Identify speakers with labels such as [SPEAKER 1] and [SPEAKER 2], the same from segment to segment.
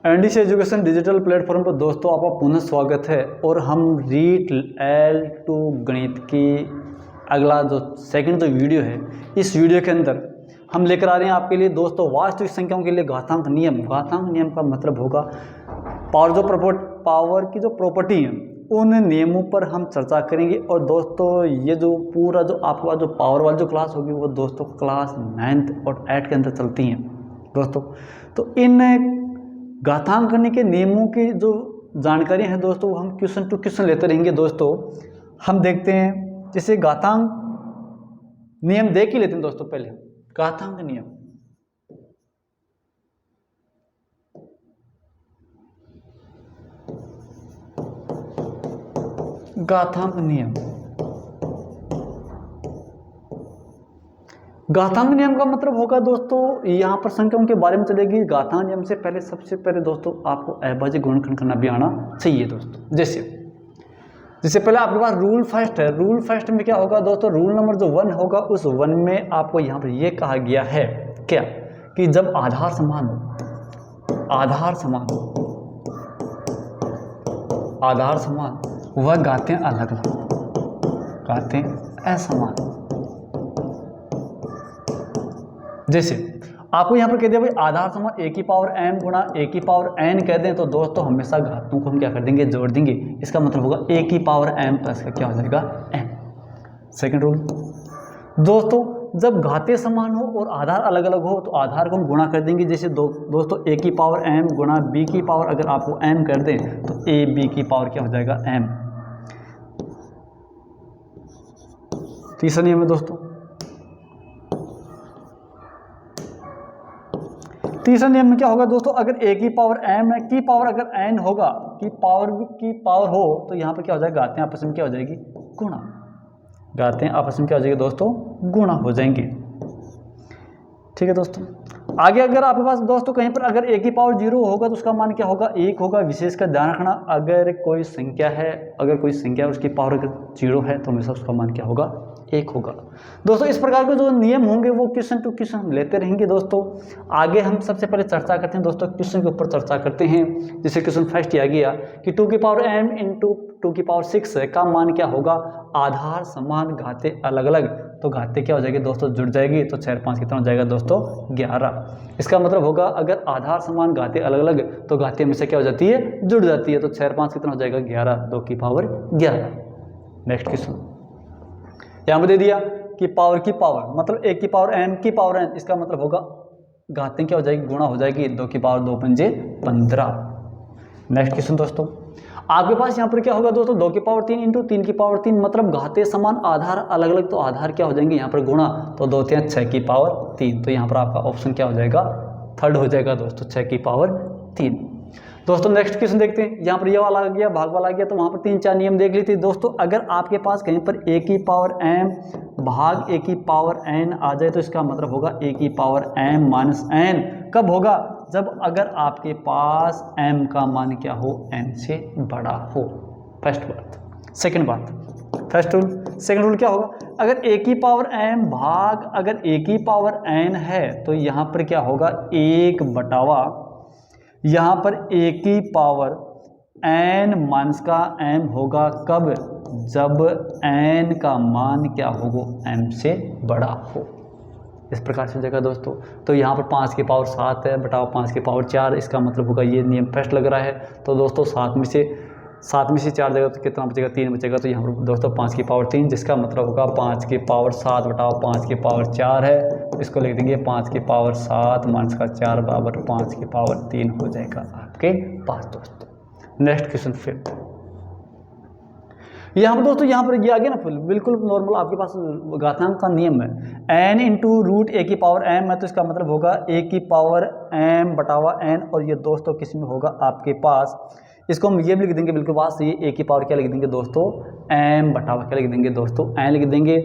[SPEAKER 1] NDC education digital platform पर दोस्तों आपका पुनः स्वागत है। और हम रीट L2 गणित की अगला जो सेकंड जो वीडियो है, इस वीडियो के अंदर हम लेकर आ रहे हैं आपके लिए दोस्तों वास्तविक संख्याओं के लिए घातांक नियम। घातांक नियम का मतलब होगा पावर की जो प्रॉपर्टी है उन नियमों पर हम चर्चा करेंगे। और दोस्तों ये जो पूरा जो आपके पास जो पावर वाली जो क्लास होगी वो दोस्तों क्लास 9th और 8th के अंदर चलती हैं दोस्तों। तो इन घातांक करने के नियमों की जो जानकारी है दोस्तों वो हम क्वेश्चन टू क्वेश्चन लेते रहेंगे दोस्तों। हम देखते हैं जैसे घातांक नियम देख ही लेते हैं दोस्तों। पहले घातांक नियम, घातांक नियम, घातांक नियम का मतलब होगा दोस्तों यहाँ पर संख्याओं के बारे में चलेगी। घातांक नियम से पहले सबसे पहले दोस्तों आपको अविभाज्य गुणनखंड करना भी आना चाहिए दोस्तों। जैसे पहले आपके पास रूल फर्स्ट है। रूल फर्स्ट में क्या होगा दोस्तों, रूल नंबर जो 1 होगा उस 1 में आपको यहाँ पर ये कहा गया है क्या कि जब आधार समान वह घातें अलग अलग, घातें असमान। जैसे आपको यहाँ पर कह दिया भाई आधार समान a की पावर m गुणा a की पावर n कह दें तो दोस्तों हमेशा घातों को हम क्या कर देंगे, जोड़ देंगे। इसका मतलब होगा a की पावर m प्लस का क्या हो जाएगा n। सेकंड रूल दोस्तों, जब घातें समान हो और आधार अलग अलग हो तो आधार को हम गुणा कर देंगे। जैसे दोस्तों a की पावर m गुणा b की पावर अगर आपको m कर दें तो a b की पावर क्या हो जाएगा m। तीसरा नियम है दोस्तों, तीसरा नियम में क्या होगा दोस्तों, अगर a की पावर m है, की पावर अगर n होगा, की पावर हो तो यहाँ पर क्या हो जाएगा, घातें आपस में क्या हो जाएगी, गुणा। घातें आपस में क्या हो जाएगी दोस्तों, गुणा हो जाएंगे। ठीक है दोस्तों। आगे अगर आपके पास दोस्तों कहीं पर अगर a की पावर 0 होगा तो उसका मान क्या होगा, 1 होगा। विशेष का ध्यान रखना, अगर कोई संख्या उसकी पावर अगर 0 है तो हमेशा उसका मान क्या होगा, 1 होगा। दोस्तों इस प्रकार के जो नियम होंगे वो क्वेश्चन टू क्वेश्चन लेते रहेंगे दोस्तों। आगे हम सबसे पहले चर्चा करते हैं दोस्तों, क्वेश्चन के ऊपर चर्चा करते हैं। जैसे क्वेश्चन फर्स्ट आ गया कि 2 की पावर m इंटू 2 की पावर 6 का मान क्या होगा, आधार समान घातें अलग अलग। तो घातें क्या हो जाएगी दोस्तों, जुड़ जाएगी। तो 4 5 कितना हो जाएगा दोस्तों, 11। इसका मतलब होगा अगर आधार समान घातें अलग अलग तो घातें हमेशा क्या हो जाती है, जुड़ जाती है। तो 4 5 कितना हो जाएगा, 11, 2 की पावर 11। नेक्स्ट क्वेश्चन यहाँ पर दे दिया कि पावर की पावर मतलब a की पावर m की पावर n, इसका मतलब होगा घातें क्या हो जाएगी, गुणा हो जाएगी। 2 की पावर 2 पंजे 15। नेक्स्ट क्वेश्चन दोस्तों आपके पास यहाँ पर क्या होगा दोस्तों, 2 की पावर 3 इंटू 3 की पावर 3 मतलब घातें समान आधार अलग अलग, तो आधार क्या हो जाएंगे यहाँ पर गुणा। तो 2 3 6 की पावर 3। तो यहाँ पर आपका ऑप्शन क्या हो जाएगा, थर्ड हो जाएगा दोस्तों, 6 की पावर 3। दोस्तों नेक्स्ट क्वेश्चन देखते हैं। यहाँ पर ये वाला आ गया, भाग वाला आ गया, तो वहाँ पर 3 4 नियम देख लेते हैं दोस्तों। अगर आपके पास कहीं पर a की पावर m भाग a की पावर n आ जाए तो इसका मतलब होगा a की पावर m माइनस n कब होगा, जब अगर आपके पास m का मान क्या हो, n से बड़ा हो। फर्स्ट बात। सेकंड बात, फर्स्ट रूल। सेकंड रूल क्या होगा, अगर a की पावर m भाग अगर a की पावर n है तो यहाँ पर क्या होगा, 1 बटावा यहाँ पर a की पावर n माइनस का m होगा कब, जब n का मान क्या होगा, m से बड़ा हो। इस प्रकार से जगह दोस्तों। तो यहाँ पर 5 की पावर 7 है बटाओ 5 की पावर 4, इसका मतलब होगा ये नियम फर्स्ट लग रहा है। तो दोस्तों 7 में से 4 जगह तो कितना बचेगा, 3 बचेगा। तो यहाँ पर दोस्तों 5 की पावर 3, जिसका मतलब होगा 5 की पावर 7 बटाओ 5 की पावर 4 है। इसको लिख देंगे 5 की पावर 7 माइनस का 4 बराबर 5 की पावर 3 हो जाएगा आपके पास दोस्तों। Next question fifth. यहाँ पर दोस्तों यहाँ पर ये आ गया ना, बिल्कुल नॉर्मल आपके पास घातांक का नियम है। n इंटू रूट a की पावर m है तो इसका मतलब होगा a की पावर m बटावा n। और ये दोस्तों किस में होगा आपके पास, इसको हम ये भी लिख देंगे बिल्कुल बात सही है। a की पावर क्या लिख देंगे दोस्तों, m बटावा क्या लिख देंगे दोस्तों, n लिख देंगे।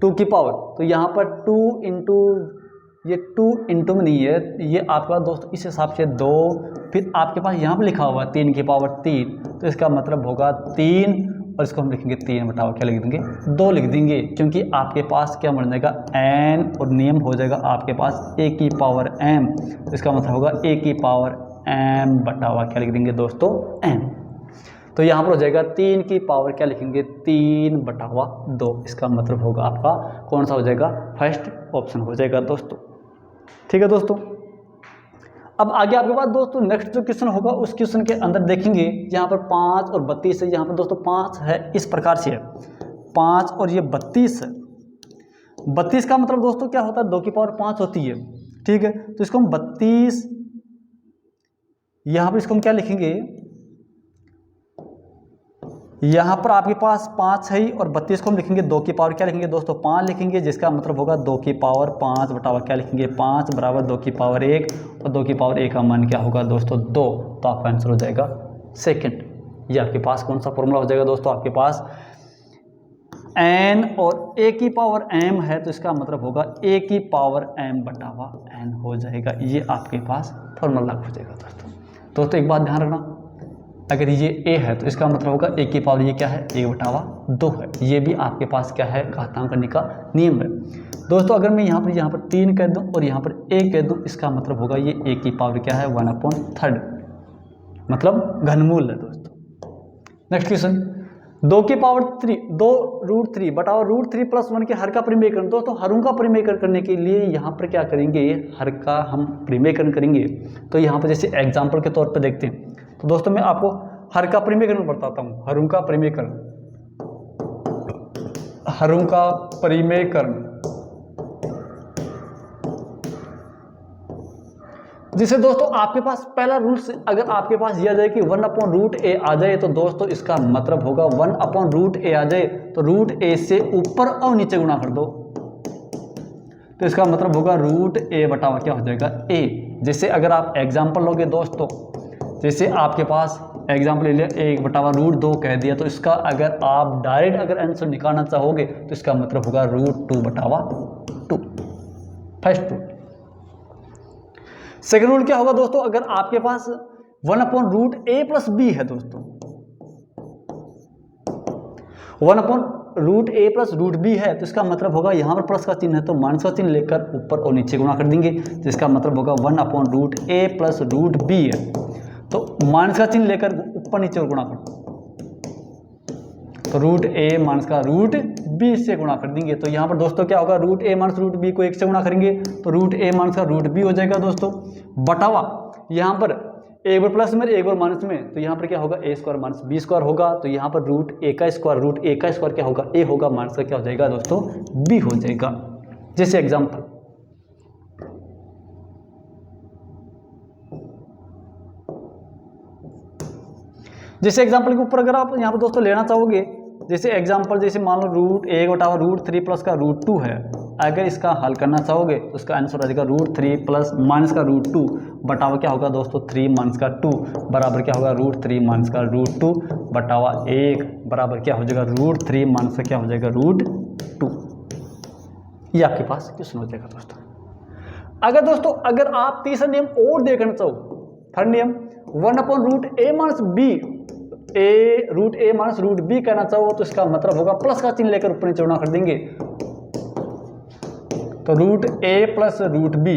[SPEAKER 1] 2 की पावर तो यहाँ पर 2 इंटू, ये 2 इंटू में नहीं है, ये आपका दोस्तों इस हिसाब से 2, फिर आपके पास यहाँ पर लिखा हुआ 3 की पावर 3, तो इसका मतलब होगा 3 और इसको हम लिखेंगे 3 बटाओ क्या लिख देंगे, 2 लिख देंगे। क्योंकि आपके पास क्या बन जाएगा n और नियम हो जाएगा आपके पास a की पावर m, तो इसका मतलब होगा a की पावर m बटा हुआ क्या लिख देंगे दोस्तों m। तो यहाँ पर हो जाएगा 3 की पावर क्या लिखेंगे 3 बटा हुआ 2। इसका मतलब होगा आपका कौन सा हो जाएगा, फर्स्ट ऑप्शन हो जाएगा दोस्तों। ठीक है दोस्तों, अब आगे आपके पास दोस्तों नेक्स्ट जो क्वेश्चन होगा उस क्वेश्चन के अंदर देखेंगे यहाँ पर 5 और 32 है। यहाँ पर दोस्तों 5 है, इस प्रकार से है 5 और ये 32 है। 32 का मतलब दोस्तों क्या होता है, 2 की पावर 5 होती है। ठीक है, तो इसको हम 32, यहाँ पर इसको हम क्या लिखेंगे, यहाँ पर आपके पास 5 है और 32 को हम लिखेंगे 2 की पावर क्या लिखेंगे दोस्तों 5 लिखेंगे, जिसका मतलब होगा 2 की पावर 5 बटा हुआ क्या लिखेंगे 5 बराबर 2 की पावर 1 और 2 की पावर 1 का मान क्या होगा दोस्तों 2। तो आपका आंसर हो जाएगा सेकंड। ये आपके पास कौन सा फॉर्मूला हो जाएगा दोस्तों, आपके पास n और a की पावर m है, तो इसका मतलब होगा a की पावर m बटा हुआ n हो जाएगा। ये आपके पास फॉर्मूला हो जाएगा दोस्तों। एक बात ध्यान रखना, अगर ये a है तो इसका मतलब होगा a की पावर ये क्या है 1 बटा हुआ 2 है। ये भी आपके पास क्या है, घातांक करने का नियम है दोस्तों। अगर मैं यहाँ पर 3 कह दूँ और यहाँ पर a कह दूँ, इसका मतलब होगा ये a की पावर क्या है 1/3, मतलब घनमूल है दोस्तों। नेक्स्ट क्वेश्चन, 2 की पावर 3 2√3 बटा √3 + 1 के हर का परिमेयकरण। दोस्तों हरों का परिमेयकरण करने के लिए यहाँ पर क्या करेंगे, हर का हम परिमेयकरण करेंगे। तो यहाँ पर जैसे एग्जाम्पल के तौर पर देखते हैं, तो दोस्तों मैं आपको हर का परिमेयकरण बताता हूँ। हरों का परिमेयकरण, हरों का परिमेयकरण, जिसे दोस्तों आपके पास पहला रूल से अगर आपके पास यह आ जाए कि 1/√a आ जाए, तो दोस्तों इसका मतलब होगा 1/√a आ जाए तो √a से ऊपर और नीचे गुणा कर दो, तो इसका मतलब होगा √a बटा क्या हो जाएगा a। जैसे अगर आप एग्जाम्पल लोगे दोस्तों, जैसे आपके पास एग्जाम्पल ले लिया 1 बटा √2 कह दिया, तो इसका अगर आप डायरेक्ट अगर आंसर निकालना चाहोगे तो इसका मतलब होगा √2 बटा 2, फर्स्ट रूल। सेकंड रूल क्या होगा दोस्तों, अगर आपके पास 1/√a + b है दोस्तों, 1/√a + √b है, तो इसका मतलब होगा यहाँ पर प्लस का चिन्ह है तो माइनस का चिन्ह लेकर ऊपर और नीचे गुणा कर देंगे, जिसका मतलब होगा 1/√a + √b है, तो माइनस का चिन्ह लेकर ऊपर नीचे और गुणा कर, तो √a माइनस का √b से गुणा कर देंगे। तो यहाँ पर दोस्तों क्या होगा, √a माइनस √b को 1 से गुणा करेंगे तो √a माइनस का √b हो जाएगा दोस्तों, बटावा यहाँ पर एक बार प्लस में एक बार माइनस में, तो यहाँ पर क्या होगा a² माइनस b² होगा, तो यहाँ पर √a का स्क्वायर क्या होगा a होगा, माइनस का क्या हो जाएगा दोस्तों b हो जाएगा। जैसे एग्जाम्पल, जैसे एग्जाम्पल के ऊपर अगर आप यहाँ पर दोस्तों लेना चाहोगे, जैसे एग्जाम्पल जैसे मान लो √1 बटा √3 + का √2 है, अगर इसका हल करना चाहोगे तो उसका आंसर आ जाएगा √3 + माइनस का √2 बटावा क्या होगा दोस्तों 3 माइनस का 2 बराबर क्या होगा √3 माइनस का √2 बटावा 1 बराबर क्या हो जाएगा √3 माइनस का क्या हो जाएगा √2। ये आपके पास क्वेश्चन हो जाएगा दोस्तों। अगर दोस्तों अगर आप तीसरा नियम और देखना चाहो, थर्ड नियम 1/√a minus b, √a minus √b कहना चाहो, तो इसका मतलब होगा प्लस का चिन्ह लेकर ऊपर नीचे गुणा कर देंगे, तो √a + √b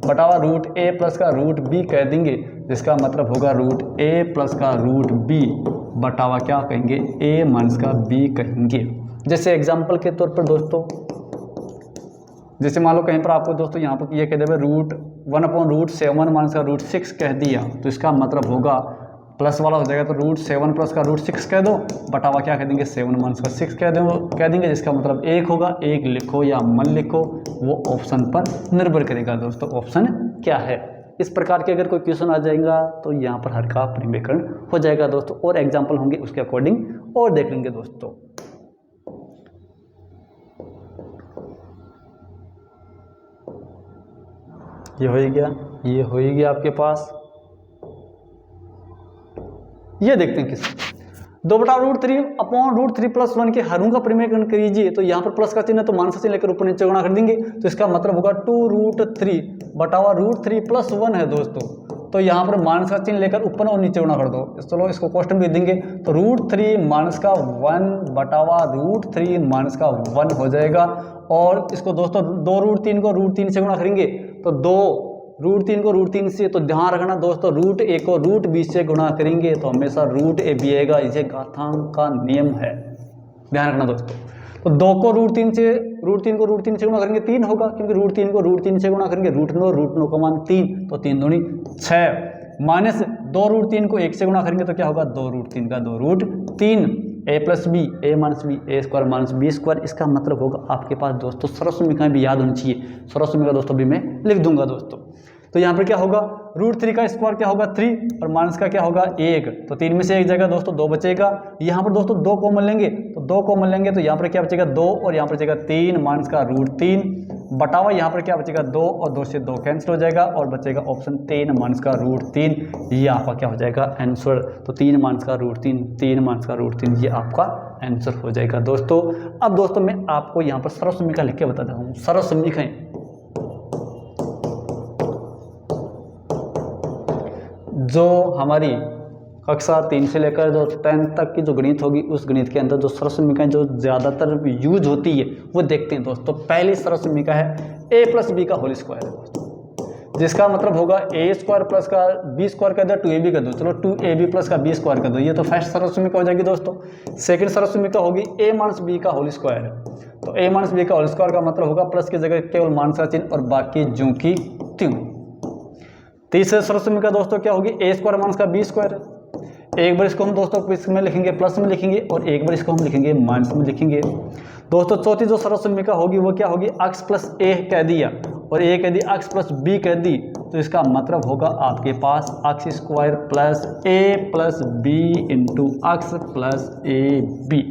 [SPEAKER 1] बटावा √a + का √b कह देंगे, जिसका मतलब होगा √a + का √b बटावा क्या कहेंगे a माइनस का b कहेंगे। जैसे एग्जाम्पल के तौर पर दोस्तों, जैसे मान लो कहीं पर आपको दोस्तों यहाँ पर ये कह देवे 1/√7 माइनस का √6 कह दिया, तो इसका मतलब होगा प्लस वाला हो जाएगा, तो √7 + का √6 कह दो बटावा क्या कह देंगे 7 माइनस का 6 कह देंगे, जिसका मतलब 1 होगा। 1 लिखो या मन लिखो वो ऑप्शन पर निर्भर करेगा दोस्तों, ऑप्शन क्या है। इस प्रकार के अगर कोई क्वेश्चन आ जाएगा तो यहाँ पर हर का परिमेयकरण हो जाएगा दोस्तों, और एग्जाम्पल होंगे उसके अकॉर्डिंग और देख लेंगे दोस्तों। ये हो ही गया आपके पास। ये देखते हैं किस 2/√3 + 1 के हरों का परिमेयकरण कीजिए, तो यहाँ पर प्लस का चिन्ह है तो माइनस का चिन्ह लेकर ऊपर नीचे गुणा कर देंगे, तो इसका मतलब होगा 2√3 बटावा √3 + 1 है दोस्तों, तो यहाँ पर माइनस का चिन्ह लेकर ऊपर और नीचे गुणा कर दो। चलो इसको क्वेश्चन भी देंगे, तो √3 माइनस का 1 बटावा √3 माइनस का 1 हो जाएगा, और इसको दोस्तों 2√3 को √3 से गुणा करेंगे तो 2 √3 को √3 से, तो ध्यान रखना दोस्तों √a को √b से गुणा करेंगे तो हमेशा √ab आएगा। इसे घातांक का नियम है, ध्यान रखना दोस्तों। तो 2 को √3 से, √3 को √3 से गुणा करेंगे 3 होगा, क्योंकि √3 को √3 से गुणा करेंगे √9 का मान 3, तो 3 दूनी 6, माइनस 2 √3 को 1 से गुणा करेंगे तो क्या होगा 2 √3 का 2 √3, a plus B, a minus B, a square minus B square. इसका मतलब होगा आपके पास दोस्तों सर्वसमीकरण भी याद होनी चाहिए। सर्वसमीकरण दोस्तों भी मैं लिख दूंगा दोस्तों। तो यहाँ पर क्या होगा √3 का स्क्वायर क्या होगा 3 और माइनस का क्या होगा 1, तो 3 में से 1 जाएगा दोस्तों 2 बचेगा। यहाँ पर दोस्तों 2 कॉमन लेंगे, तो 2 कॉमन लेंगे तो यहाँ पर क्या बचेगा 2 और यहाँ पर बचेगा 3, माइनस का √3 बटावा यहाँ पर क्या बचेगा 2 और 2 से 2 कैंसिल हो जाएगा और बचेगा ऑप्शन 3 माइनस का √3। ये आपका क्या हो जाएगा आंसर। तो 3 माइनस का √3, 3 माइनस का √3 ये आपका आंसर हो जाएगा दोस्तों। अब दोस्तों मैं आपको यहाँ पर सर्वसमीकरण लिख के बताता हूँ। सर्वसमीकरण जो हमारी कक्षा 3 से लेकर जो 10 तक की जो गणित होगी, उस गणित के अंदर जो सर्वसमीकरण जो ज़्यादातर यूज होती है वो देखते हैं दोस्तों। पहली सर्वसमीकरण है a प्लस बी का होल स्क्वायर है दोस्तों, जिसका मतलब होगा a स्क्वायर प्लस का b स्क्वायर कर दो 2ab कर दो, चलो 2ab प्लस का b स्क्वायर कर दो, ये तो फर्स्ट सर्वसमीकरण हो जाएगी दोस्तों। सेकंड सर्वसमीकरण होगी a माइनस b का होल स्क्वायर है, तो a माइनस b का होल स्क्वायर का मतलब होगा प्लस की जगह केवल माइनस का चिन्ह और बाकी ज्यों की त्यों। तीसरे सर्वसमीकरण दोस्तों क्या होगी a स्क्वायर माइनस का b स्क्वायर है। एक बार इसको हम दोस्तों इसमें लिखेंगे प्लस में लिखेंगे और एक बार इसको हम लिखेंगे माइनस में लिखेंगे दोस्तों। चौथी जो सर्वसमीकरण होगी वो क्या होगी x प्लस a कह दिया और a कह दी x प्लस b कह दी, तो इसका मतलब होगा आपके पास x square plus a plus b into x plus a b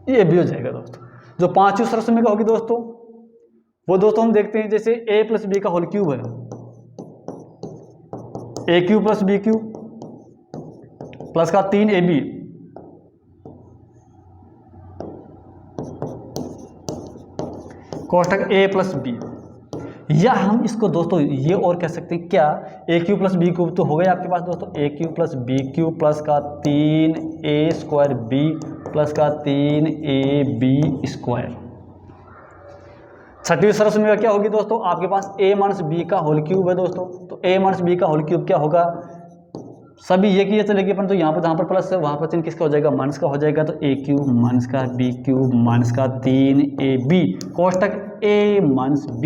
[SPEAKER 1] ये भी हो जाएगा दोस्तों। जो पांचवी सर्वसमीकरण होगी दोस्तों वो दोस्तों हम देखते हैं, जैसे a प्लस बी का होल क्यूब है, a cube plus b cube plus का 3ab कोष्टक a प्लस बी, या हम इसको दोस्तों ये और कह सकते हैं क्या, a cube plus b cube तो हो गया आपके पास दोस्तों, a cube plus b cube plus का 3a स्क्वायर b प्लस का 3ab स्क्वायर। छठवीं सर्वसमीकरण क्या होगी दोस्तों, आपके पास a माइनस b का होल क्यूब है दोस्तों, तो a माइनस b का होल क्यूब क्या होगा, सभी ये किए चलेगी, परंतु यहाँ पर जहाँ पर प्लस है वहाँ पर चिन्ह किसका हो जाएगा माइनस का हो जाएगा, तो a क्यूब माइनस का b क्यूब माइनस का 3ab कोष्टक a माइनस b,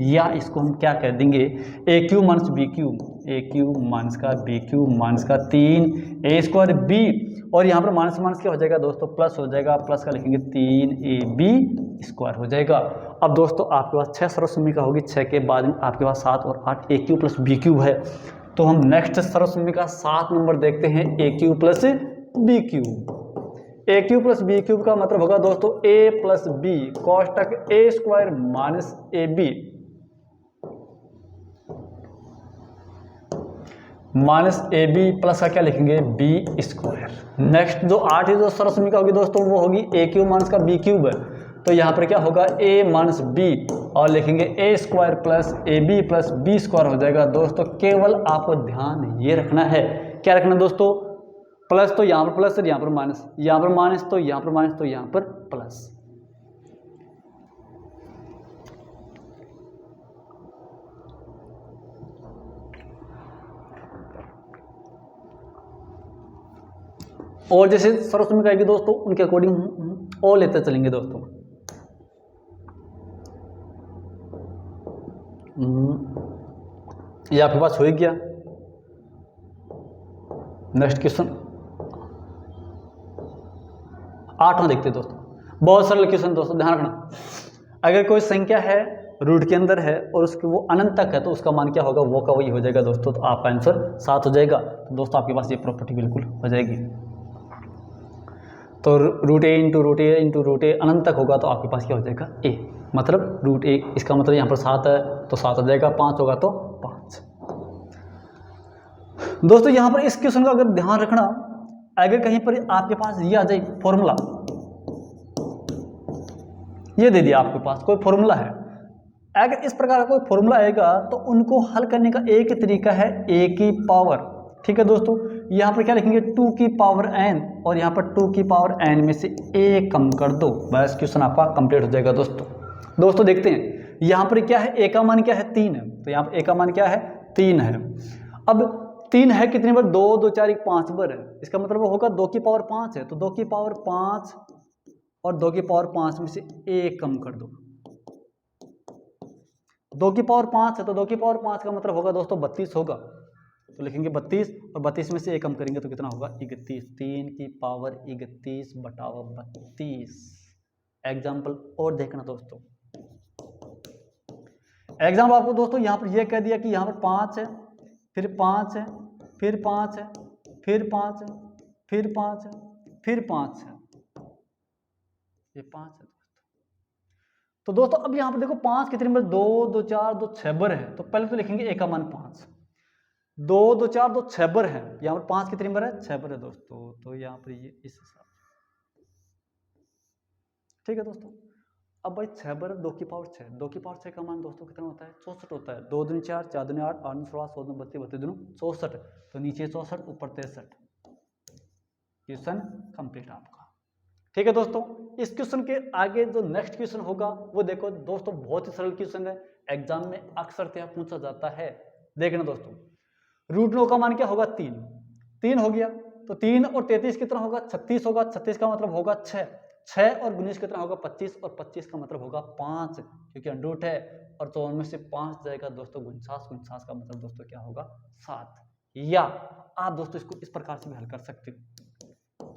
[SPEAKER 1] या इसको हम क्या कह देंगे a cube minus b cube, a cube minus का b क्यूब माइनस का 3a स्क्वायर b, और यहाँ पर माइनस माइनस क्या हो जाएगा दोस्तों प्लस हो जाएगा, प्लस का लिखेंगे 3ab स्क्वायर हो जाएगा। अब दोस्तों आपके पास 6 सर्वसमीकरण होगी, 6 के बाद में आपके पास 7 और 8 a cube plus b cube है। तो हम नेक्स्ट सर्वसमीकरण 7 नंबर देखते हैं, a cube plus b cube. a cube plus b cube का मतलब होगा दोस्तों a plus b कोष्टक a square minus ab minus ab plus का क्या लिखेंगे b स्क्वायर। नेक्स्ट जो 8 जो सर्वसमीकरण होगी दोस्तों वो होगी a क्यूब माइनस का b क्यूब है, तो यहाँ पर क्या होगा a माइनस b और लिखेंगे a square plus ab plus b square हो जाएगा दोस्तों। केवल आपको ध्यान ये रखना है, क्या रखना दोस्तों, प्लस तो यहाँ पर प्लस और यहाँ पर माइनस, यहाँ पर माइनस तो यहाँ पर माइनस तो यहाँ पर प्लस। और जैसे सर्वसमीकरण आएगी दोस्तों उनके अकॉर्डिंग और लेते चलेंगे दोस्तों। ये आपके पास हो ही गया। नेक्स्ट क्वेश्चन 8वां देखते हैं दोस्तों, बहुत सरल क्वेश्चन दोस्तों, ध्यान रखना। अगर कोई संख्या है रूट के अंदर है और उसके वो अनंत तक है तो उसका मान क्या होगा, वो का वही हो जाएगा दोस्तों, तो आपका आंसर 7 हो जाएगा। तो दोस्तों आपके पास ये प्रॉपर्टी बिल्कुल हो जाएगी। तो रूट ए इंटू रूट ए अनंत तक होगा तो आपके पास क्या हो जाएगा a, मतलब रूट ए, इसका मतलब यहाँ पर 7 है तो 7 हो जाएगा, 5 होगा तो 5। दोस्तों यहाँ पर इस क्वेश्चन का अगर ध्यान रखना, अगर कहीं पर आपके पास ये आ जाए फॉर्मूला, ये दे दिया आपके पास कोई फॉर्मूला है, अगर इस प्रकार का कोई फॉर्मूला आएगा तो उनको हल करने का एक ही तरीका है a की पावर, ठीक है दोस्तों, यहाँ पर क्या लिखेंगे 2 की पावर n और यहाँ पर 2 की पावर n में से a कम कर दो, बस क्वेश्चन आपका कंप्लीट हो जाएगा दोस्तों। दोस्तों देखते हैं यहाँ पर क्या है, a का मान क्या है 3 है, तो यहाँ पर a का मान क्या है 3 है। अब 3 है कितनी बार, 2 2 4 1 5 बार है, इसका मतलब वो होगा 2 की पावर 5 है, तो 2 की पावर 5 और 2 की पावर 5 में से a कम कर दो। 2 की पावर 5 है तो 2 की पावर 5 का मतलब होगा दोस्तों 32 होगा, तो लिखेंगे 32 और 32 में से a कम करेंगे तो कितना होगा 31। 3 की पावर 31 बटावा 32। एग्जाम्पल और देखना दोस्तों, एग्जाम्पल आपको दोस्तों यहाँ पर यह कह दिया कि यहाँ पर 5 है, फिर 5 है, फिर 5 है, फिर 5 है, फिर 5 है, फिर 5 है, ये 5 है। तो दोस्तों अब यहाँ पर देखो 5 कितने बार, 2 2 4 2 6 बार है, तो पहले तो लिखेंगे a का मान 5, 2 2 4 2 6 बार है, यहाँ पर 5 कितनी बार है 6 बार है दोस्तों, तो यहाँ पर ये इस हिसाब से, ठीक है दोस्तों। अब भाई 6 बार 2 की पावर 6, 2 की पावर 6 का मान दोस्तों कितना होता है 64 होता है, 2 दूनी 4 4 दूनी 8 8 दूनी 16 16 दूनी 32 32 दूनी 64, तो नीचे 64 ऊपर 63। क्वेश्चन कंप्लीट आपका, ठीक है दोस्तों। इस क्वेश्चन के आगे जो नेक्स्ट क्वेश्चन होगा वो देखो दोस्तों, बहुत ही सरल क्वेश्चन है, एग्जाम में अक्सर यह पूछा जाता है। देखना दोस्तों, रूट 9 का मान क्या होगा 3, 3 हो गया, तो 3 और 33 कितना होगा 36 होगा, 36 का मतलब होगा 6, 6 और 19 कितना होगा 25 और 25 का मतलब होगा 5, क्योंकि अंडरूट है और तो उनमें से 5 जाएगा दोस्तों 49, 49 का मतलब दोस्तों क्या होगा 7। या आप दोस्तों इसको इस प्रकार से भी हल कर सकते हो,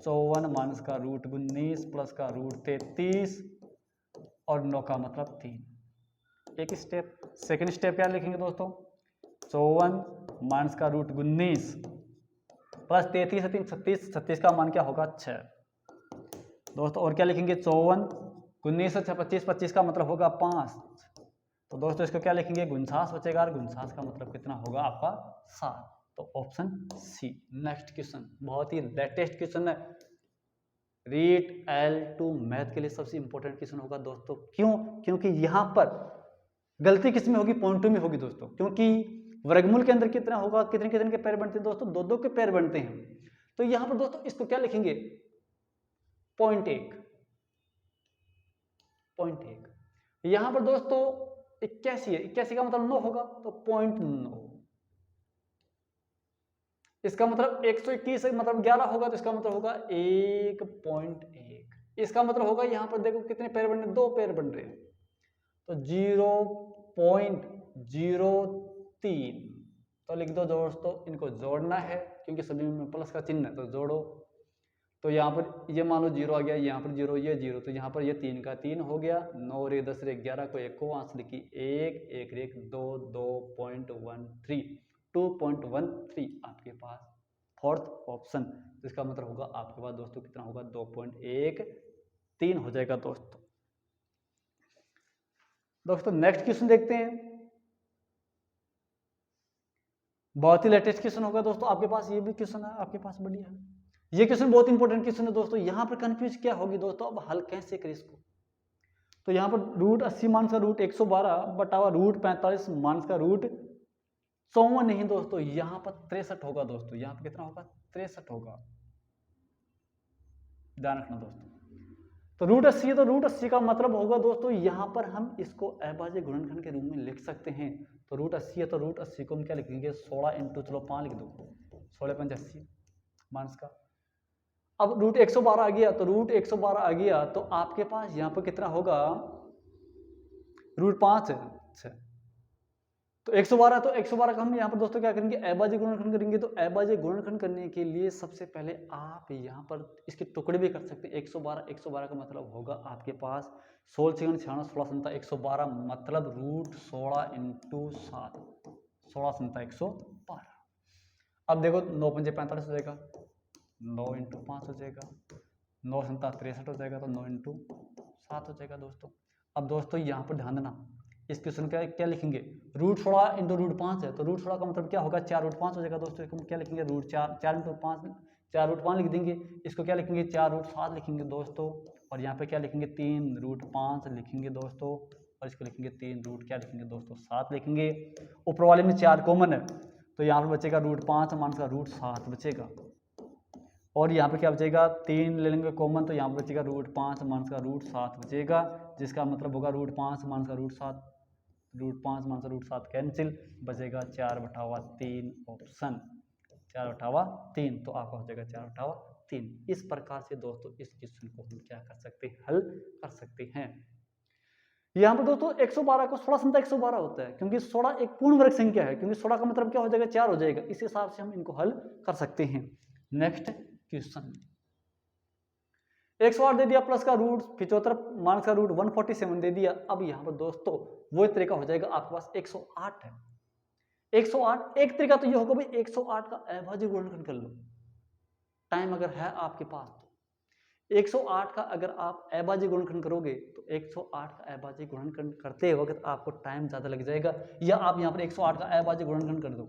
[SPEAKER 1] 54 माइनस का रूट 19 प्लस का रूट 33 और 9 का मतलब 3। एक स्टेप, सेकंड स्टेप क्या लिखेंगे दोस्तों, 54 माइनस का रूट 19 प्लस 33 3 36, 36 का मान क्या होगा 6 दोस्तों। और क्या लिखेंगे 54 19 से 25, 25 का मतलब होगा 5, तो दोस्तों इसको क्या लिखेंगे 49 बचेगा और 49 का मतलब कितना होगा आपका 7, तो ऑप्शन सी। नेक्स्ट क्वेश्चन बहुत ही लेटेस्ट क्वेश्चन है, रीट L2 मैथ के लिए सबसे इंपॉर्टेंट क्वेश्चन होगा दोस्तों। क्यों, क्योंकि यहां पर गलती किस में होगी, पॉइंट 2 में होगी दोस्तों, क्योंकि वर्गमूल के अंदर कितना होगा, कितने कितने के पैर बनते हैं दोस्तों, 2 2 के पैर बनते हैं। तो यहां पर दोस्तों इसको क्या लिखेंगे 0.1, 0.1। यहां पर दोस्तों 81 है, 81 का मतलब 9 होगा, तो 0.9। इसका मतलब 121 मतलब 11 होगा, तो इसका मतलब होगा 1.1। इसका मतलब होगा यहाँ पर देखो कितने पैर बन रहे हैं, 2 पैर बन रहे हैं, तो 0.03। तो लिख दो दोस्तों, इनको जोड़ना है क्योंकि सभी में प्लस का चिन्ह है, तो जोड़ो। तो यहाँ पर ये मान लो 0 आ गया, यहाँ पर 0 ये 0, तो यहाँ पर ये 3 का 3 हो गया, 9 और 10 11 को 1 को आंसर लिखी 1 1 1 2 2.13 2.13 आपके पास फोर्थ ऑप्शन, इसका मतलब होगा आपके पास दोस्तों कितना होगा 2.13 हो जाएगा दोस्तों। दोस्तों नेक्स्ट क्वेश्चन देखते हैं, बहुत ही लेटेस्ट क्वेश्चन होगा दोस्तों आपके पास, ये भी क्वेश्चन है आपके पास बढ़िया है, ये क्वेश्चन बहुत इंपॉर्टेंट क्वेश्चन है दोस्तों। यहां पर कंफ्यूज क्या होगी दोस्तों, अब हल कैसे करें इसको, तो यहां पर रूट 80 माइनस का रूट 112 बटावा रूट 45 माइनस का रूट 54 नहीं दोस्तों, यहां पर 63 होगा दोस्तों, यहां पर कितना होगा 63 होगा, ध्यान रखना दोस्तों। तो रूट 80 है तो रूट 80 का मतलब होगा दोस्तों, यहां पर हम इसको अभाज्य गुणनखंड के रूप में लिख सकते हैं। तो रूट 80 है तो रूट 80 को हम क्या लिखेंगे 16 इंटू, चलो 5 लिख दो, 16 5 80 माइनस का। अब रूट 112 आ गया, तो रूट 112 आ गया तो आपके पास यहाँ पर कितना होगा, रूट 5 है, अच्छा तो 112, तो 112 का हम यहाँ पर दोस्तों क्या करेंगे अभाज्य गुणनखंड करेंगे। तो अभाज्य गुणनखंड करने के लिए सबसे पहले आप यहाँ पर इसके टुकड़े भी कर सकते हैं। 112 का मतलब होगा आपके पास 16 6 96 16 7 112 मतलब रूट 16 इंटू 7 16 7 112। अब देखो 9 5 45 हो जाएगा, 9 इंटू 5 हो जाएगा, 9 7 63 हो जाएगा, तो 9 इंटू 7 हो जाएगा दोस्तों। अब दोस्तों यहाँ पर ध्यान देना, इस क्वेश्चन का क्या लिखेंगे रूट 16 इंटू रूट 5 है, तो रूट 16 का मतलब क्या होगा 4 रूट 5 हो जाएगा दोस्तों। इसको क्या लिखेंगे रूट 4, 4 इंटू 5 4 रूट 5 लिख देंगे, इसको क्या लिखेंगे 4 रूट 7 लिखेंगे दोस्तों। और यहाँ पे क्या लिखेंगे 3 रूट 5 लिखेंगे दोस्तों, और इसको लिखेंगे 3 रूट क्या लिखेंगे दोस्तों 7 लिखेंगे। ऊपर वाले में 4 कॉमन है, तो तो यहाँ पर बचेगा √5 माइनस का √7 बचेगा। और यहाँ पे क्या बचेगा, 3 ले लेंगे कॉमन, तो यहाँ पर बचेगा √5 माइनस का √7 बचेगा, जिसका मतलब होगा √5 माइनस का √7, √5 माइनस का √7 कैंसिल, बचेगा 4/3 ऑप्शन 4/3। तो आपका हो जाएगा 4/3। इस प्रकार से दोस्तों इस क्वेश्चन को हम क्या कर सकते हैं, हल कर सकते हैं। यहाँ पर दोस्तों 112 को 16 संख्या 112 होता है, क्योंकि 16 एक पूर्ण वर्ग संख्या है, क्योंकि 16 का मतलब क्या हो जाएगा, 4 हो जाएगा। इस हिसाब से हम इनको हल कर सकते हैं। नेक्स्ट क्वेश्चन, 108 दे दिया प्लस का √75 माइनस का √147 दे दिया। अब यहाँ पर दोस्तों वो तरीका हो जाएगा, आपके पास 108 है, 108 एक तरीका तो ये होगा भाई 108 का अभाज्य गुणनखंड कर लो, टाइम अगर है आपके पास तो 108 का अगर आप अभाज्य गुणनखंड करोगे तो 108 का अभाज्य गुणनखंड करते वक्त आपको टाइम ज्यादा लग जाएगा। या आप यहाँ पर 108 का अभाज्य गुणनखंड कर दो,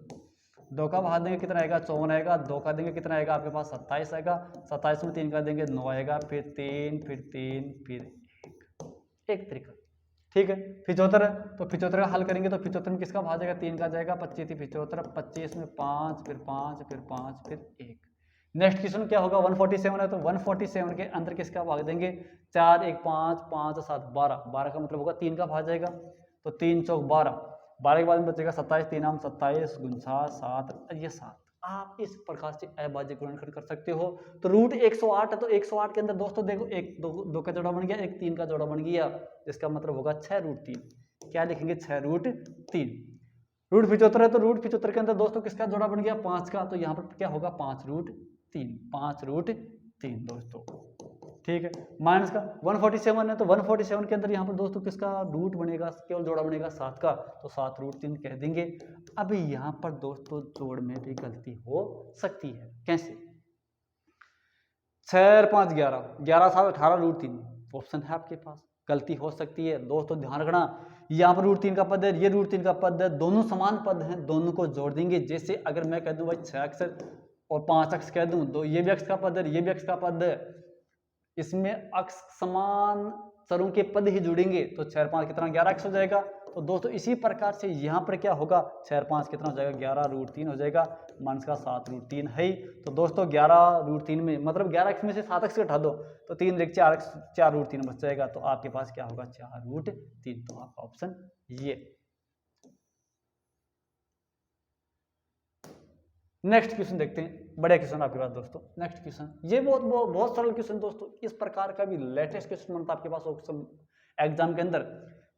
[SPEAKER 1] 2 का भाग देंगे कितना आएगा, 54 आएगा, 2 का देंगे कितना आएगा आपके पास 27 आएगा, 27 में 3 का देंगे 9 आएगा, फिर 3 फिर 3 फिर 1, एक तरीका। ठीक है, 75 है तो 75 का हल करेंगे तो 75 में किसका भाग जाएगा, 3 का जाएगा, 25 थी 75, 25 में 5 फिर 5 फिर 5 फिर 1। नेक्स्ट क्वेश्चन क्या होगा, 147 है तो 147 के अंदर किसका भाग देंगे, 4 1 5 5 7 12, 12 का मतलब होगा 3 का भाग जाएगा, तो 3 चौक 12, 12 के बाद में बचेगा 27, 3 आम 27 गुणा 7, ये 7। आप इस प्रकार से अभाज्य गुणनखंड कर सकते हो। तो √108 है तो 108 के अंदर दोस्तों देखो, एक दो का जोड़ा बन गया, एक 3 का जोड़ा बन गया, जिसका मतलब होगा 6√3। क्या लिखेंगे, 6√3। √75 है तो √75 के अंदर दोस्तों किसका जोड़ा बन गया, 5 का, तो यहाँ पर क्या होगा 5√3, 5√3 दोस्तों। ठीक है, माइनस का 147 है तो 147 के अंदर यहाँ पर दोस्तों किसका रूट बनेगा, केवल जोड़ा बनेगा 7 का, तो 7√3 कह देंगे। अभी यहाँ पर दोस्तों जोड़ में भी गलती हो सकती है, कैसे, 6 और 5 11, 11 7 18√3 ऑप्शन है आपके पास, गलती हो सकती है दोस्तों। ध्यान रखना, यहाँ पर √3 का पद है, ये √3 का पद है, दोनों समान पद हैं, दोनों को जोड़ देंगे। जैसे अगर मैं कह दूं भाई 6x और 5x कह दूं, तो ये भी x का पद है, ये भी x का पद है, इसमें अक्ष समान चरों के पद ही जुड़ेंगे, तो 6 और 5 कितना 11x हो जाएगा। तो दोस्तों इसी प्रकार से यहाँ पर क्या होगा, 6 और 5 कितना हो जाएगा, 11√3 हो जाएगा, माइनस का 7√3 है। तो दोस्तों 11√3 में मतलब 11x में से 7x घटा दो तो 3 1 4x 4√3 बच जाएगा, तो आपके पास क्या होगा 4√3। तो आपका ऑप्शन ये। नेक्स्ट क्वेश्चन देखते हैं, बड़े क्वेश्चन आपके पास दोस्तों। नेक्स्ट क्वेश्चन, ये बहुत सरल क्वेश्चन दोस्तों, इस प्रकार का भी लेटेस्ट क्वेश्चन बनता है आपके पास ऑप्शन एग्जाम के अंदर।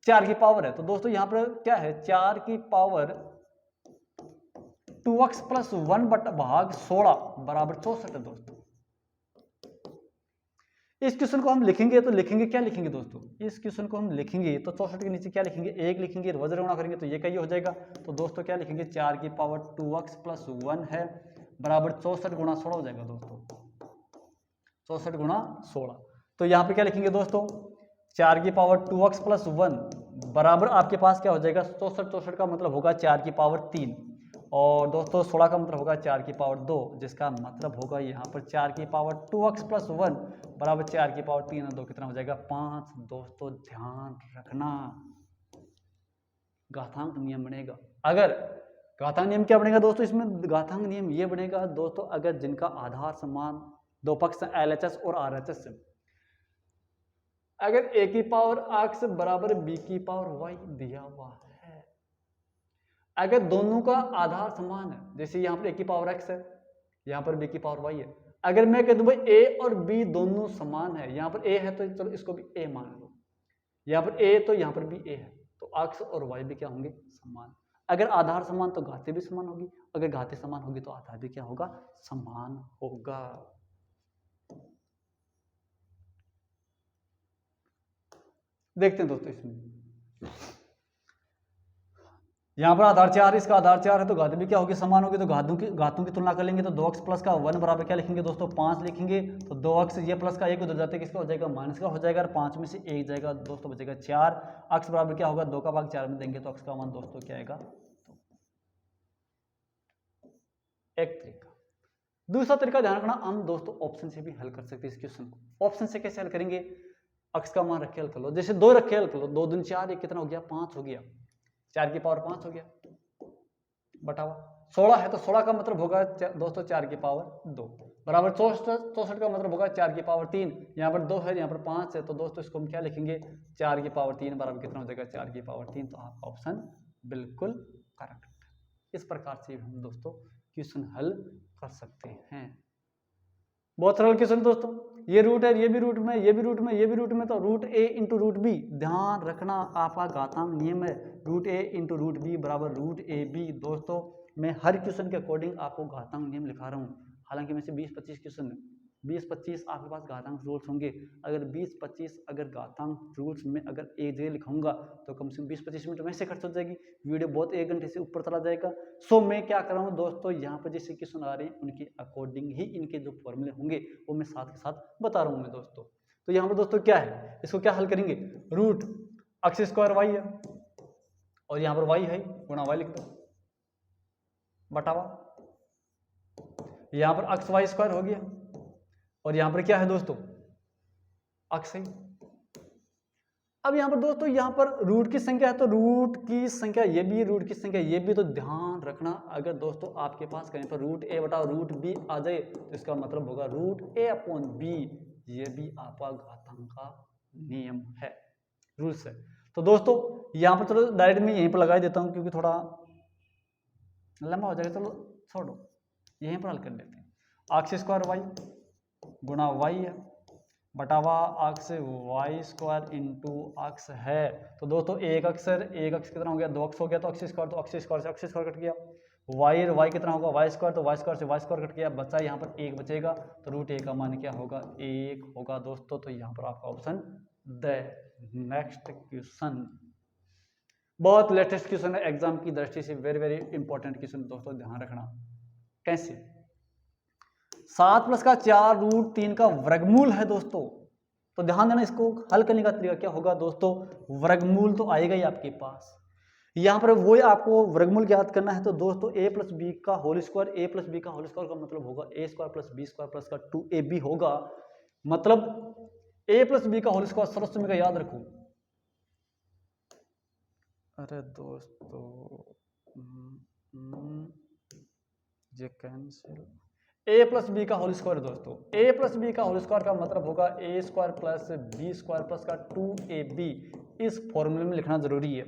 [SPEAKER 1] 4 की पावर है तो दोस्तों यहाँ पर क्या है, 4 की पावर 2x + 1 भाग 16 बराबर 64 है दोस्तों। इस क्वेश्चन को हम लिखेंगे तो लिखेंगे क्या लिखेंगे दोस्तों, इस क्वेश्चन को हम लिखेंगे तो 64 के नीचे क्या लिखेंगे, 1 लिखेंगे, वज्र गुणा करेंगे तो ये क्या हो जाएगा। तो दोस्तों क्या लिखेंगे, 4 की पावर 2x + 1 है बराबर 64 गुणा 16 हो जाएगा दोस्तों, 64 गुणा 16। तो यहाँ पे क्या लिखेंगे दोस्तों, 4 की पावर 2x + 1 बराबर आपके पास क्या हो जाएगा 64, 64 का मतलब होगा 4 की पावर 3, और दोस्तों 16 का मतलब होगा 4 की पावर 2, जिसका मतलब होगा यहाँ पर 4 की पावर 2x + 1 बराबर 4 की पावर 3 और 2 कितना हो जाएगा 5। दोस्तों ध्यान रखना, घातांक नियम बनेगा। अगर घातांक नियम क्या बनेगा दोस्तों, इसमें घातांक नियम ये बनेगा दोस्तों, अगर जिनका आधार समान दो पक्ष LHS और RHS, अगर a की पावर x बराबर b की पावर y दिया हुआ है, अगर दोनों का आधार समान है, जैसे यहाँ पर a की पावर x है, यहाँ पर b की पावर y है, अगर मैं कह दूं भाई a और b दोनों समान है, यहाँ पर a है तो चलो इसको भी a मान लो, यहाँ पर a तो यहाँ पर भी a है, तो x और y भी क्या होंगे समान। अगर आधार समान तो घातें भी समान होगी, अगर घातें समान होगी तो आधार भी क्या होगा समान होगा। देखते हैं दोस्तों, इसमें यहाँ पर आधार 4, इसका आधार 4 है तो घातें भी क्या होगी समान होगी, तो घातों की तुलना कर लेंगे तो 2x + का 1 बराबर क्या लिखेंगे दोस्तों 5 लिखेंगे, तो 2x ये प्लस का 1 उधर जाते किसका हो जाएगा माइनस का हो जाएगा, और 5 में से 1 जाएगा दोस्तों बचेगा 4, x बराबर क्या होगा 2 का भाग 4 में देंगे तो x का मान दोस्तों क्या आएगा। एक तरीका, दूसरा तरीका ध्यान रखना, हम दोस्तों ऑप्शन से भी हल कर सकते हैं इस क्वेश्चन को। ऑप्शन से कैसे हल करेंगे, x का मान रखे हल कर लो, जैसे 2 रखे हल कर लो, 2 दूनी 4, ये कितना हो गया 5 हो गया, 4 की पावर 5 हो गया बटावा 16 है तो 16 का मतलब होगा दोस्तों 4 की पावर 2 बराबर 64 का मतलब होगा 4 की पावर 3। यहाँ पर 2 है, यहाँ पर 5 है, तो दोस्तों इसको हम क्या लिखेंगे 4 की पावर 3 बराबर कितना हो जाएगा 4 की पावर 3। तो आपका ऑप्शन बिल्कुल करेक्ट। इस प्रकार से हम दोस्तों क्वेश्चन हल कर सकते हैं। बहुत सरल क्वेश्चन दोस्तों। ये रूट है, ये भी रूट में, ये भी रूट में, ये भी रूट में, तो रूट ए इंटू रूट बी, ध्यान रखना आपका घातांक नियम है। रूट ए इंटू रूट बी बराबर रूट ए बी। दोस्तों मैं हर क्वेश्चन के अकॉर्डिंग आपको घातांक नियम लिखा रहा हूँ। हालांकि में से 20-25 क्वेश्चन 20-25 आपके पास घातांक रूल्स होंगे। अगर 20-25 अगर घातांक रूल्स में अगर एक जगह लिखाऊंगा तो कम से कम 20-25 मिनट वैसे खर्च हो जाएगी, वीडियो बहुत 1 घंटे से ऊपर चला जाएगा। सो मैं क्या कर रहा हूँ दोस्तों, यहाँ पर जैसे क्वेश्चन आ रहे हैं उनके अकॉर्डिंग ही इनके जो फॉर्मूले होंगे वो मैं साथ के साथ बता रहा हूँ मैं दोस्तों। तो यहाँ पर दोस्तों क्या है, इसको क्या हल करेंगे, रूट एक्स स्क्वायर वाई है और यहाँ पर वाई है गुणा वाई लिख दो बटावा, यहाँ पर एक्स वाई स्क्वायर हो गया और यहाँ पर क्या है दोस्तों अक्स है। अब यहाँ पर दोस्तों यहाँ पर रूट की संख्या है तो रूट की संख्या ये भी, रूट की संख्या ये भी, तो ध्यान रखना अगर दोस्तों आपके पास कहीं पर रूट ए बटा रूट बी आ जाए तो इसका मतलब होगा रूट ए अपॉन बी। ये भी आपका घातांक का नियम है, रूल्स है। तो दोस्तों यहाँ पर चलो डायरेक्ट मैं यहीं पर लगा देता हूँ क्योंकि थोड़ा लंबा हो जाएगा, चलो छोड़ो यहीं पर हल कर लेते हैं। एक्स स्क्वायर वाई गुणा वाई है बटावा अक्स वाई स्क्वायर इंटू अक्स है। तो दोस्तों एक अक्स कितना हो गया, 2 अक्स हो गया, तो अक्स स्क्वायर, तो अक्स स्क्वायर से अक्स स्क्वायर कट गया। वाई कितना होगा वाई स्क्वायर, तो वाई स्क्वायर से वाई स्क्वायर कट गया, बचा यहाँ पर 1 बचेगा, तो रूट ए का मान क्या होगा 1 होगा दोस्तों। तो यहाँ पर आपका ऑप्शन द। नेक्स्ट क्वेश्चन बहुत लेटेस्ट क्वेश्चन है, एग्जाम की दृष्टि से वेरी वेरी इंपॉर्टेंट क्वेश्चन दोस्तों, ध्यान रखना। कैसे 7 प्लस का 4 रूट 3 का वर्गमूल है दोस्तों, तो ध्यान देना इसको हल करने का तरीका क्या होगा दोस्तों, वर्गमूल तो आएगा ही आपके पास, यहाँ पर वो आपको वर्गमूल याद करना है। तो दोस्तों a प्लस बी का whole square, a plus B का होल स्क्वायर का मतलब होगा a square plus B square plus का 2ab होगा, मतलब a प्लस बी का होल स्क्वायर सरस में का याद रखो। अरे दोस्तों ये कैंसिल, ए प्लस बी का होल स्क्वायर दोस्तों, ए प्लस बी का होल स्क्वायर का मतलब होगा A square plus B square plus का 2ab। इस फॉर्मूले में लिखना जरूरी है।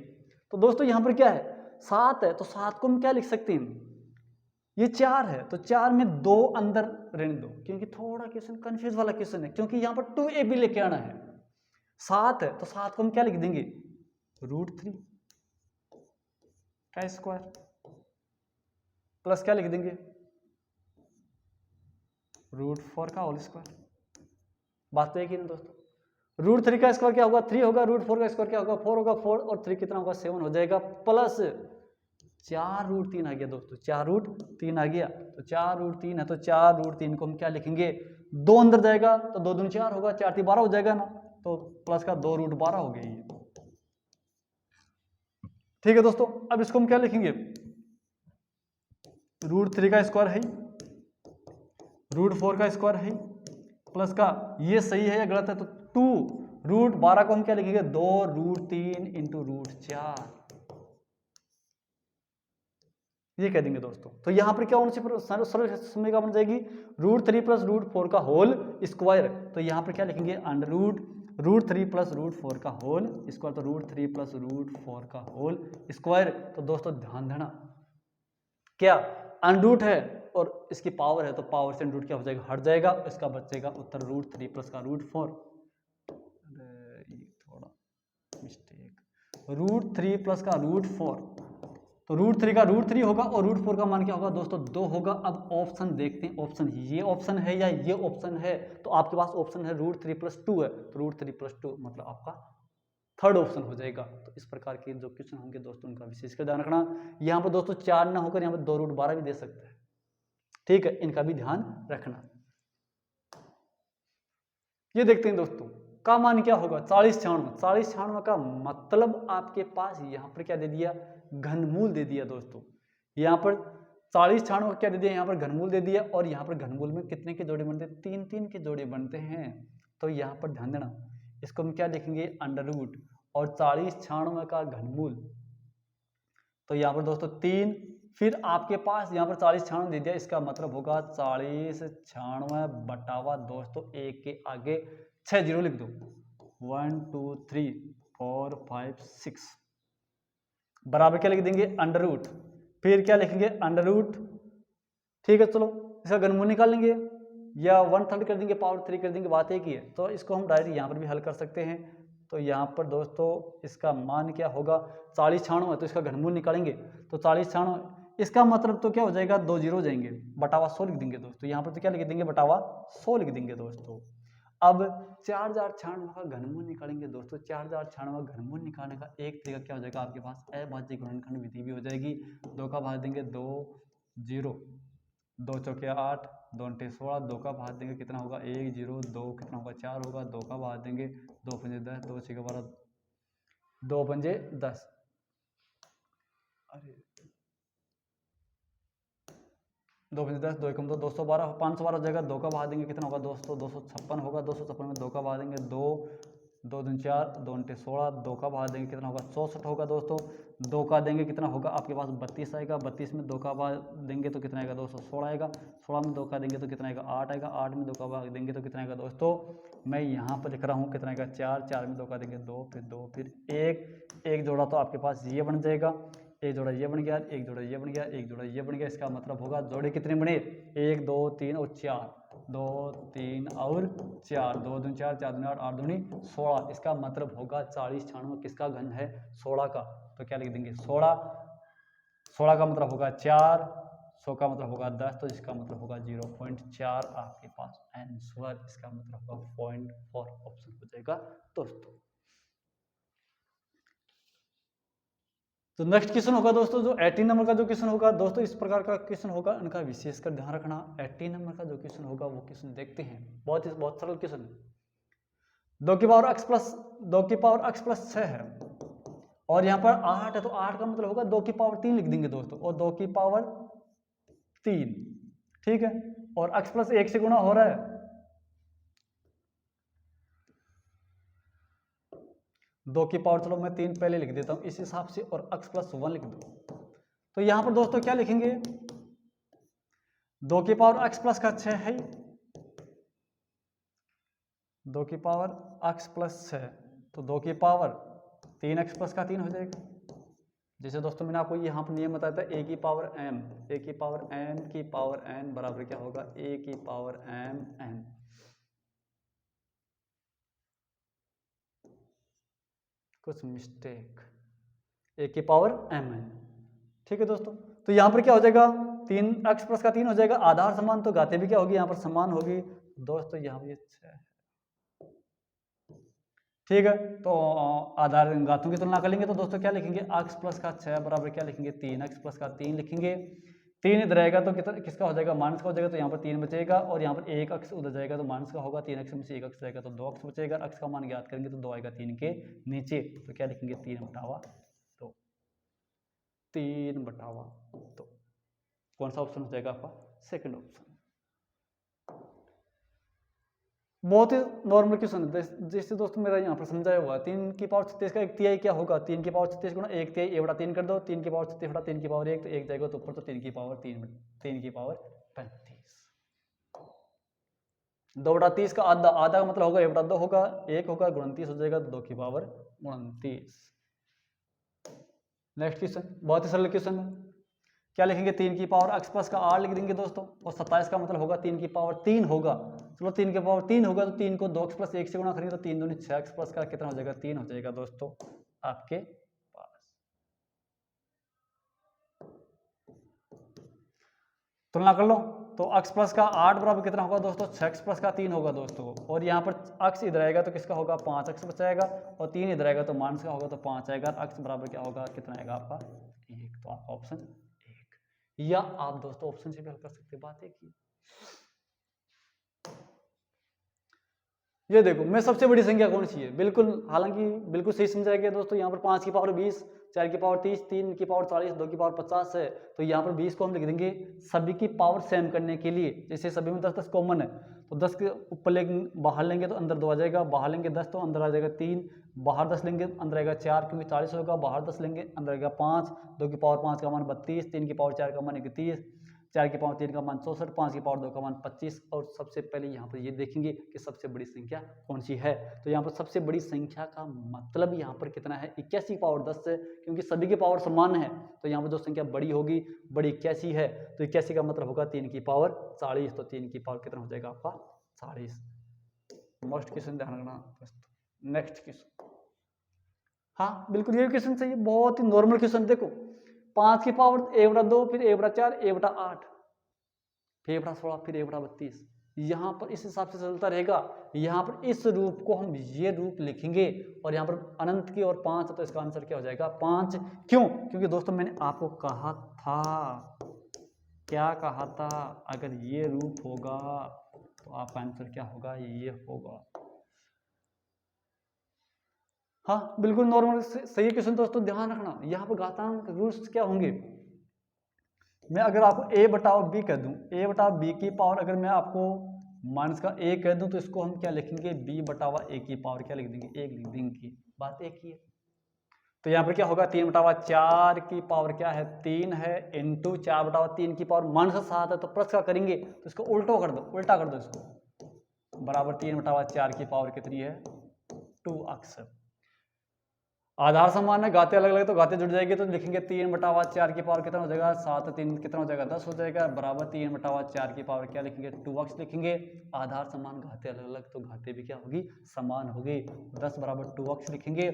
[SPEAKER 1] तो दोस्तों यहाँ पर क्या है 7 है, तो 7 को हम क्या लिख सकते हैं, ये 4 है तो 4 में 2 अंदर रहने दो क्योंकि थोड़ा क्वेश्चन कंफ्यूज वाला क्वेश्चन है, क्योंकि यहाँ पर 2ab लेके आना है। 7 है तो 7 को हम क्या लिख देंगे √3 का स्क्वायर प्लस क्या लिख देंगे √4 का होल स्क्वायर। बात तो एक ही ना दोस्तों, √3 का स्क्वायर क्या होगा 3 होगा, √4 का स्क्वायर क्या होगा 4 होगा, 4 और 3 कितना होगा 7 हो जाएगा, प्लस 4√3 आ गया दोस्तों, 4√3 आ गया। तो 4√3 है तो 4√3 को हम क्या लिखेंगे 2 अंदर जाएगा तो 2 दूनी 4 होगा, 4 3 12 हो जाएगा ना, तो प्लस का 2√12 हो गई। ठीक है दोस्तों, अब इसको हम क्या लिखेंगे √3 का स्क्वायर है, √4 का स्क्वायर है, प्लस का ये सही है या गलत है तो 2 √12 को हम क्या लिखेंगे 2√3 इंटू √4 ये कह देंगे दोस्तों। तो यहां पर क्या होना चाहिए सरल समय का बन जाएगी √3 प्लस √4 का होल स्क्वायर। तो यहां पर क्या लिखेंगे अंडर √3 प्लस √4 का होल स्क्वायर, तो √3 प्लस √4 का होल स्क्वायर। तो दोस्तों ध्यान देना क्या अनरूट है और इसकी पावर है तो पावर से अनरूट क्या हो जाएगा हट जाएगा, इसका बचेगा उत्तर √3 प्लस का √4। ये थोड़ा मिस्टेक, √3 प्लस का √4, तो √3 का √3 होगा और √4 का मान क्या होगा दोस्तों 2 होगा। अब ऑप्शन देखते हैं, ऑप्शन ये ऑप्शन है या ये ऑप्शन है, तो आपके पास ऑप्शन है √3 प्लस 2 है, तो √3 प्लस 2 मतलब आपका थर्ड ऑप्शन हो जाएगा। तो इस प्रकार के जो क्वेश्चन होंगे दोस्तों उनका विशेष कर ध्यान रखना। यहाँ पर दोस्तों 4 ना होकर यहाँ पर 2√12 भी दे सकते हैं, ठीक है, इनका भी ध्यान रखना। ये देखते हैं दोस्तों का मान क्या होगा 4096 का मतलब आपके पास यहाँ पर क्या दे दिया घनमूल दे दिया दोस्तों। यहाँ पर 4096 क्या दे दिया, यहाँ पर घनमूल दे दिया, और यहाँ पर घनमूल में कितने के जोड़े बनते हैं 3 के जोड़े बनते हैं। तो यहाँ पर ध्यान देना, इसको हम क्या लिखेंगे अंडर रूट और 4096 का घनमूल। तो यहाँ पर दोस्तों 3 फिर आपके पास यहाँ पर 40 96 दे दिया, इसका मतलब होगा 40 96 बटावा दोस्तों 1 के आगे 6 जीरो लिख दो। 1 2 3 4 5 6 बराबर क्या लिख देंगे अंडर रूट, फिर क्या लिखेंगे अंडर रूट। ठीक है, चलो इसका घनमूल निकाल लेंगे या 1/3 कर देंगे, पावर 3 कर देंगे, बात एक ही है। तो इसको हम डायरेक्ट यहाँ पर भी हल कर सकते हैं। तो यहाँ पर दोस्तों इसका मान क्या होगा, 40 96 है तो इसका घनमूल निकालेंगे तो 40 96, इसका मतलब तो क्या हो जाएगा 2 जीरो हो जाएंगे, बटावा 100 लिख देंगे दोस्तों। यहाँ पर तो क्या लिख देंगे बटावा 100 लिख देंगे दोस्तों। अब 4096 का घनमूल निकालेंगे दोस्तों। 4096 घनमूल निकालने का एक तरीका क्या हो जाएगा आपके पास, अभाज्य गुणनखंड विधि भी हो जाएगी। 2 का भाग देंगे 2 जीरो, 2 चौके 8, 2 अंटे 16, 2 का भाग देंगे कितना होगा 1 जीरो, 2 कितना होगा 4 होगा, 2 का भाग देंगे 2 पंजे 10, 2 छः 12, 2 पंजे 10, अरे 2 पंजे 10, 2 एकम 2, 212, 512 हो जाएगा। 2 का भाग देंगे कितना होगा दोस्तों 256 होगा, 256 में 2 का भाग देंगे 2, 2 दूनी 4, 2 अंटे 16, 2 का भाग देंगे कितना होगा 64 होगा दोस्तों। 2 का देंगे कितना होगा आपके पास 32 आएगा, 32 में 2 का भाग देंगे तो कितना आएगा दोस्तों 16 आएगा, 16 में 2 का देंगे तो कितना आएगा 8 आएगा, 8 में 2 का भाग देंगे तो कितना आएगा दोस्तों, मैं यहाँ पर लिख रहा हूँ कितना आएगा 4, 4 में 2 का देंगे 2, फिर 2 फिर 1, एक जोड़ा तो आपके पास ये बन जाएगा, एक जोड़ा ये बन गया, एक जोड़ा ये बन गया, एक जोड़ा ये बन गया। इसका मतलब होगा जोड़े कितने बने 1 2 3 और 4, 2 3 और 4, 2 दूनी 4, 4 दूनी 8, 8 दूनी 16। इसका मतलब होगा 40 96 किसका घन है 16 का, तो क्या लिख देंगे 16, 16 का मतलब होगा 4, 100 का मतलब होगा 10, तो इसका मतलब होगा 0.4 आपके पास आंसर, इसका मतलब होगा 0.4 ऑप्शन हो जाएगा दोस्तों। तो नेक्स्ट क्वेश्चन होगा दोस्तों जो 18 नंबर का जो क्वेश्चन होगा दोस्तों, इस प्रकार का क्वेश्चन होगा, इनका विशेषकर ध्यान रखना। 18 नंबर का जो क्वेश्चन होगा वो क्वेश्चन देखते हैं, बहुत सरल क्वेश्चन है। 2 की पावर x प्लस 2 की पावर x प्लस 6 है और यहाँ पर 8 है, तो 8 का मतलब होगा 2 की पावर 3 लिख देंगे दोस्तों, और 2 की पावर 3, ठीक है, और x प्लस 1 से गुणा हो रहा है, 2 की पावर चलो मैं 3 पहले लिख देता हूं इस हिसाब से, और x प्लस 1 लिख दो। तो यहां पर दोस्तों क्या लिखेंगे, 2 की पावर x प्लस का 6 है, 2 की पावर x प्लस 6, तो 2 की पावर 3x प्लस का 3 हो जाएगा। जैसे दोस्तों मैंने आपको यहाँ पर नियम बताया था a की पावर m, a की पावर m की पावर n बराबर क्या होगा a की पावर m n। कुछ मिस्टेक, a की पावर m n, ठीक है दोस्तों। तो यहाँ पर क्या हो जाएगा 3x प्लस का 3 हो जाएगा, आधार समान तो घाते भी क्या होगी यहाँ पर समान होगी दोस्तों, यहाँ पर 6 है, ठीक है। तो आधार घातों की तुलना कर लेंगे तो दोस्तों क्या लिखेंगे x प्लस का 6 बराबर क्या लिखेंगे 3x प्लस का 3 लिखेंगे। 3 इधर रहेगा तो कितना किसका हो जाएगा माइनस का हो जाएगा, तो यहाँ पर 3 बचेगा, और यहाँ पर एक अक्स उधर जाएगा तो माइनस का होगा, 3x में से एक अक्स जाएगा तो 2 अक्स बचेगा, अक्स का मान ज्ञात करेंगे तो 2 आएगा 3 के नीचे, तो क्या लिखेंगे 3 बटावा 2, 3 बटावा 2। कौन सा ऑप्शन हो जाएगा आपका सेकंड ऑप्शन। बहुत ही नॉर्मल क्वेश्चन है, जैसे दोस्तों मेरा यहाँ पर समझाया हुआ है 3 की पावर 36 का 1/3 क्या होगा, 3 की पावर 36 गुणा 1/3 a बटा 3 कर दो, 3 की पावर 36 बटा 3 की पावर 1, तो 1 जाएगा तो ऊपर, तो 3 की पावर 3 की पावर 35। 2 बटा 30 का आधा, आधा का मतलब होगा 1 बटा 2 होगा, 1 होगा, 29 हो जाएगा, 2 की पावर 29। नेक्स्ट क्वेश्चन बहुत ही सरल क्वेश्चन है, क्या लिखेंगे 3 की पावर x प्लस का r लिख देंगे दोस्तों, और 27 का मतलब होगा 3 की पावर 3 होगा, चलो 3 की पावर 3 होगा तो 3 को 2x प्लस 1 से गुणा करेंगे तो 3 दूनी 6x प्लस का कितना हो जाएगा 3 हो जाएगा दोस्तों आपके पास। तुलना कर लो तो x प्लस का 8 बराबर कितना होगा दोस्तों 6x प्लस का 3 होगा दोस्तों, और यहाँ पर x इधर आएगा तो किसका होगा 5x बचाएगा, और 3 इधर आएगा तो माइनस का होगा तो 5 आएगा, x बराबर क्या होगा कितना आएगा आपका 1, तो आपका ऑप्शन 1, या आप दोस्तों ऑप्शन से भी हल कर सकते, बात एक ही। ये देखो मैं सबसे बड़ी संख्या कौन सी है, बिल्कुल हालांकि बिल्कुल सही समझाया गया दोस्तों। यहाँ पर 5 की पावर 20, 4 की पावर 30, 3 की पावर 40, 2 की पावर 50 है। तो यहाँ पर 20 को हम लिख देंगे सभी की पावर सेम करने के लिए। जैसे सभी में 10 10 कॉमन है, तो 10 के ऊपर लेंगे, बाहर लेंगे तो अंदर 2 आ जाएगा, बाहर लेंगे 10 तो अंदर आ जाएगा 3, बाहर 10 लेंगे अंदर आएगा 4, क्योंकि 40 होगा, बाहर 10 लेंगे अंदर आएगा 5, 2 की पावर 5 का मान 32, 3 की पावर 4 का मान 31, 4 की पावर 3 का मान 64, 5 की पावर 2 का मान 25। और सबसे पहले यहाँ पर ये देखेंगे कि सबसे बड़ी संख्या कौन सी है। तो यहाँ पर सबसे बड़ी संख्या का मतलब यहाँ पर कितना है, 81 की पावर 10 है, क्योंकि सभी की पावर समान है। तो यहाँ पर जो संख्या बड़ी होगी, बड़ी 81 है, तो 81 का मतलब होगा 3 की पावर 40। तो 3 की पावर कितना हो जाएगा आपका 40। मोस्ट क्वेश्चन ध्यान रखना। नेक्स्ट क्वेश्चन, हाँ बिल्कुल ये क्वेश्चन सही है, बहुत ही नॉर्मल क्वेश्चन। देखो 5 की पावर a/2, फिर a/4, a/8, फिर a/16, फिर a/32। यहाँ पर इस हिसाब से चलता रहेगा। यहाँ पर इस रूप को हम ये रूप लिखेंगे, और यहाँ पर अनंत की और 5, तो इसका आंसर क्या हो जाएगा 5। क्यों? क्योंकि दोस्तों मैंने आपको कहा था, क्या कहा था, अगर ये रूप होगा तो आपका आंसर क्या होगा, ये होगा। हाँ बिल्कुल नॉर्मल सही क्वेश्चन दोस्तों, ध्यान रखना। यहाँ पर घातांक रूट्स क्या होंगे, मैं अगर आपको a/b कह दूं, a/b की पावर अगर मैं आपको माइनस का a कह दूं, तो इसको हम क्या लिखेंगे, b/a की पावर क्या लिख देंगे, 1 लिख देंगे। बात एक ही है। तो यहाँ पर क्या होगा, 3/4 की पावर क्या है, 3 है, इंटू 4/3 की पावर -7 है, तो प्लस का करेंगे तो इसको उल्टा कर दो इसको, बराबर 3/4 की पावर कितनी है, 2x। आधार समान है, घाते अलग अलग, तो घाते जुड़ जाएगी, तो लिखेंगे 3/4 की पावर कितना हो जाएगा, 7 3 कितना हो जाएगा, 10 हो जाएगा, बराबर 3/4 की पावर क्या लिखेंगे, 2x लिखेंगे। आधार समान, घाते अलग अलग, तो घाते भी क्या होगी, समान होगी। 10 बराबर 2x लिखेंगे,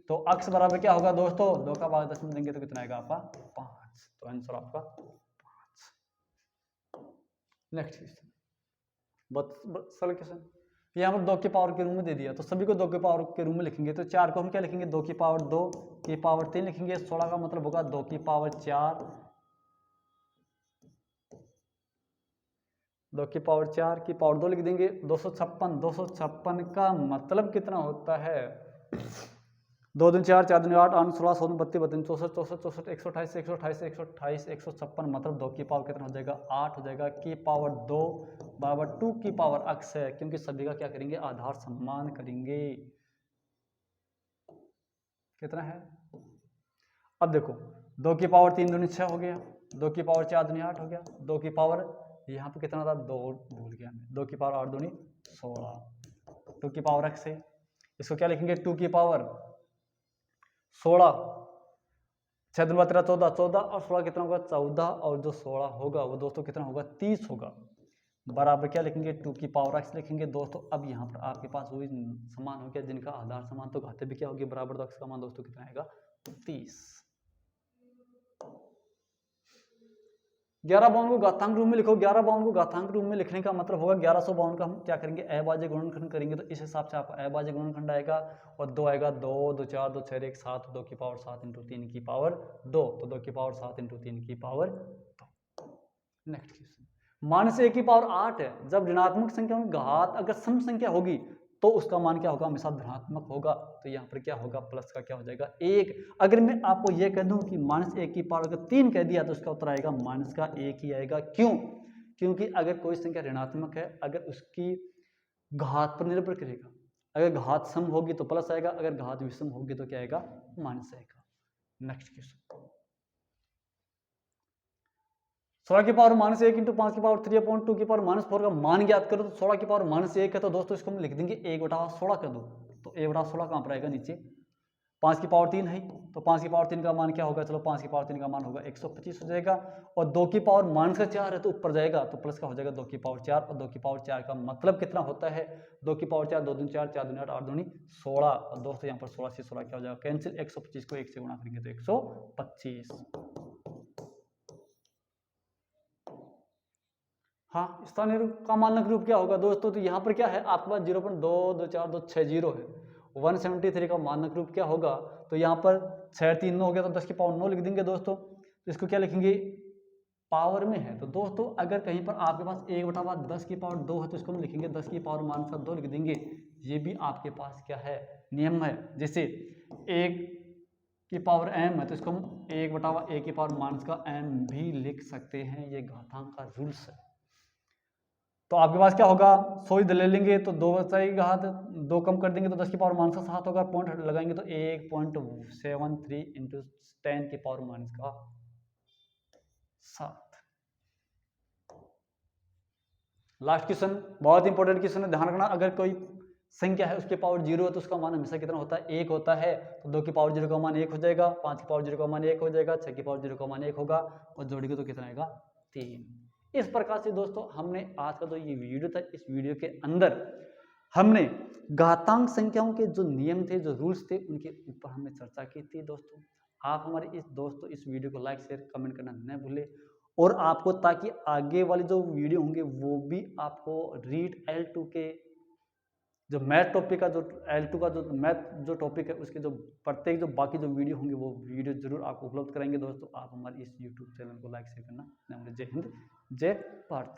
[SPEAKER 1] तो x बराबर क्या होगा दोस्तों, 2 का भाग 10 में देंगे तो कितना आएगा आपका 5। तो आंसर आपका 5। नेक्स्ट क्वेश्चन, बहुत सरल क्वेश्चन। यहाँ पर 2 की पावर के रूम में दे दिया, तो सभी को 2 की पावर के रूम में लिखेंगे। तो 4 को हम क्या लिखेंगे, 2 की पावर 2 की पावर 3 लिखेंगे। 16 का मतलब होगा 2 की पावर 4, 2 की पावर 4 की पावर 2 लिख देंगे। 256, 256 का मतलब कितना होता है, 2 दूनी 4, 4 दूनी 8, 8 16, 16 32, 32 64, 64, 64, 128, 128, 156, मतलब 2 की पावर कितना हो जाएगा, 8 हो जाएगा। की पावर 2 बराबर 2 की पावर x है, क्योंकि सभी का क्या करेंगे, आधार समान करेंगे। कितना है, अब देखो 2 की पावर 3 दूनी 6 हो गया, 2 की पावर 4 दूनी 8 हो गया, 2 की पावर यहाँ पे कितना था, 2 भूल गया मैं, 2 की पावर 8 दूनी 16, 2 की पावर x है। इसको क्या लिखेंगे, 2 की पावर 16, 6 दूनी 13, 14, 14 और 16 कितना होगा, 14, और जो 16 होगा वो दोस्तों कितना होगा, 30 होगा। बराबर क्या लिखेंगे, 2 की पावर x लिखेंगे दोस्तों। अब यहाँ पर आपके पास वही समान हो गया, जिनका आधार समान, तो घाते भी क्या होगी, बराबर, तो x का मान दोस्तों कितना आएगा, 30। 11 बावन को घातांक रूप में लिखो। 11 बावन को घातांक रूप में लिखने का मतलब होगा 1152 का हम क्या करेंगे, अभाज्य गुणनखंड करेंगे। तो इस हिसाब से आपका अभाज्य गुणनखंड आएगा, और 2 आएगा, 2 2 4 2 6 1 7, 2 की पावर 7 इंटू 3 की पावर 2, तो 2 की पावर 7 इंटू 3 की पावर 2। नेक्स्ट क्वेश्चन, मान से 1 की पावर 8 है। जब ऋणात्मक संख्या में घात अगर सम संख्या होगी तो उसका मान क्या होगा, हमेशा धनात्मक होगा। तो यहाँ पर क्या होगा, प्लस का क्या हो जाएगा 1। अगर मैं आपको यह कह दूं कि -1 की पावर अगर 3 कह दिया तो उसका उत्तर आएगा -1 ही आएगा। क्यों? क्योंकि अगर कोई संख्या ऋणात्मक है, अगर उसकी घात पर निर्भर करेगा। अगर घात सम होगी तो प्लस आएगा, अगर घात विषम होगी तो क्या आएगा, माइनस आएगा। नेक्स्ट क्वेश्चन, 16 की पावर -1 इंटू 5 की पावर 3/2 की पावर -4 का मान ज्ञात करो। तो 16 की पावर -1 है, तो दोस्तों इसको हम लिख देंगे 1/16 कर दो। तो 1/16 कहाँ पर आएगा, नीचे। 5 की पावर 3 है, तो 5 की पावर 3 का मान क्या होगा, चलो 5 की पावर 3 का मान होगा 125 हो जाएगा। और 2 की पावर -4 है तो ऊपर जाएगा, तो प्लस का हो जाएगा 2 की पावर 4। और 2 की पावर 4 का मतलब कितना होता है, 2 की पावर 4, 2 दूनी 4, 4 दूनी 8, 8 दूनी 16। और दोस्तों यहाँ पर 16 से 16 क्या हो जाएगा, कैंसिल। 125 को 1 से गुणा करेंगे तो 125। हाँ, स्थानीय रूप का मानक रूप क्या होगा दोस्तों, तो यहाँ पर क्या है, आपके पास 0.224260 है। 173 का मानक रूप क्या होगा, तो यहाँ पर 6 3 9 हो गया, तो 10 की पावर 9 लिख देंगे दोस्तों। तो इसको क्या लिखेंगे, पावर में है। तो दोस्तों अगर कहीं पर आपके पास 1/10 की पावर 2 है, तो इसको हम लिखेंगे 10 की पावर -2 लिख देंगे। ये भी आपके पास क्या है, नियम है। जैसे 1 की पावर m है तो इसको हम 1/a की पावर माइनस का m भी लिख सकते हैं, ये घातांक का रूल्स है। तो आपके पास क्या होगा, 100 इधर ले लेंगे तो 2 बचाएगी घात, 2 कम कर देंगे तो 10 की पावर माइनस का 7 होगा, पॉइंट लगाएंगे तो 1.73 इंटू 10 की पावर माइनस का 7। लास्ट क्वेश्चन बहुत इंपॉर्टेंट क्वेश्चन है, ध्यान रखना। अगर कोई संख्या है उसके पावर 0 है तो उसका मान हमेशा कितना होता है, 1 होता है। तो 2 की पावर 0 का मान 1 हो जाएगा, 5 की पावर 0 का मान 1 हो जाएगा, 6 की पावर 0 का मान 1 होगा, और जोड़ेंगे तो कितना आएगा, 3। इस प्रकार से दोस्तों हमने आज का जो ये वीडियो था, इस वीडियो के अंदर हमने घातांक संख्याओं के जो नियम थे, जो रूल्स थे, उनके ऊपर हमने चर्चा की थी। दोस्तों आप हमारे इस वीडियो को लाइक शेयर कमेंट करना न भूलें, और आपको ताकि आगे वाले जो वीडियो होंगे वो भी आपको रीट L2 के जो मैथ टॉपिक का, जो L2 का जो मैथ जो टॉपिक है, उसके जो प्रत्येक जो बाकी जो वीडियो होंगे वो वीडियो जरूर आपको उपलब्ध कराएंगे। दोस्तों आप हमारे इस यूट्यूब चैनल को लाइक शेयर करना न भूलें। जय हिंद, जय भारत।